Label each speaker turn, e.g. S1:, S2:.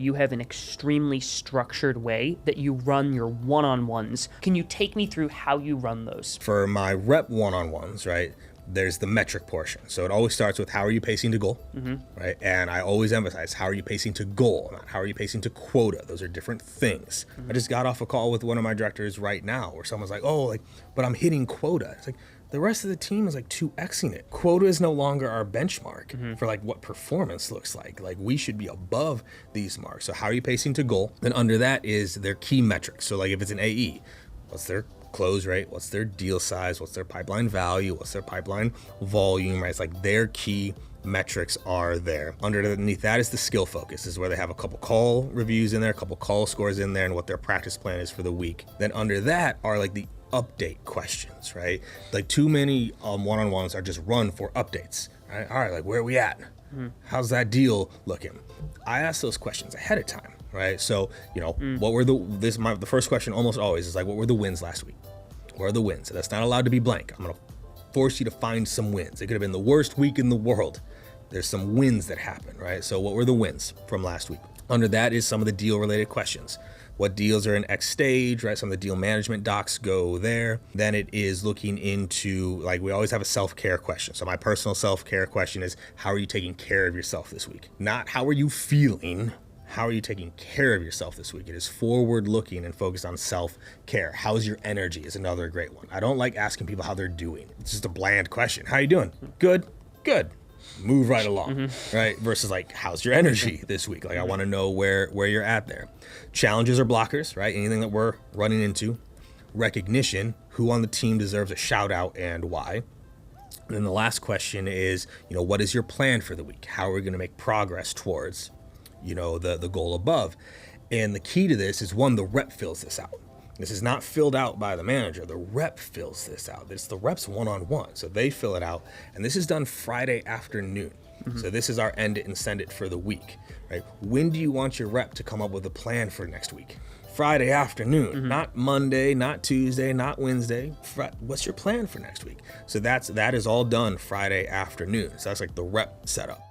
S1: You have an extremely structured way that you run your one-on-ones. Can you take me through how you run those?
S2: For my rep one-on-ones, right, there's the metric portion. So it always starts with how are you pacing to goal, right? And I always emphasize how are you pacing to goal, not how are you pacing to quota. Those are different things. I just got off a call with one of my directors right now where someone's like, oh, like, but I'm hitting quota. It's like, the rest of the team is like 2xing it. Quota is no longer our benchmark for like what performance looks like. Like we should be above these marks. So how are you pacing to goal? Then under that is their key metrics. So like if it's an AE, what's their close rate? What's their deal size? What's their pipeline value? What's their pipeline volume, right? It's like their key metrics are there. Underneath that is the skill focus. This is where they have a couple call reviews in there, a couple call scores in there, and what their practice plan is for the week. Then under that are like the update questions, right? Like too many one-on-ones are just run for updates, right? All right, like where are we at? How's that deal looking? I ask those questions ahead of time, right? So, you know, what were the first question almost always is like, what were the wins last week? Where are the wins? So that's not allowed to be blank. I'm gonna force you to find some wins. It could have been the worst week in the world. There's some wins that happened, right? So what were the wins from last week? Under that is some of the deal related questions. What deals are in X stage, right? Some of the deal management docs go there. Then it is looking into, like, we always have a self-care question. So my personal self-care question is, how are you taking care of yourself this week? Not how are you feeling? How are you taking care of yourself this week? It is forward looking and focused on self-care. How's your energy is another great one. I don't like asking people how they're doing. It's just a bland question. How you doing? Good, good. Move right along, right? Versus like, how's your energy this week? Like, I want to know where you're at there. Challenges or blockers, right? Anything that we're running into. Recognition, who on the team deserves a shout out and why. And then the last question is, you know, what is your plan for the week? How are we going to make progress towards, you know, the goal above? And the key to this is, one, the rep fills this out. This is not filled out by the manager. The rep fills this out. It's the reps one-on-one. So they fill it out. And this is done Friday afternoon. So this is our end it and send it for the week, right? When do you want your rep to come up with a plan for next week? Friday afternoon, not Monday, not Tuesday, not Wednesday. What's your plan for next week? So that is all done Friday afternoon. So that's like the rep setup.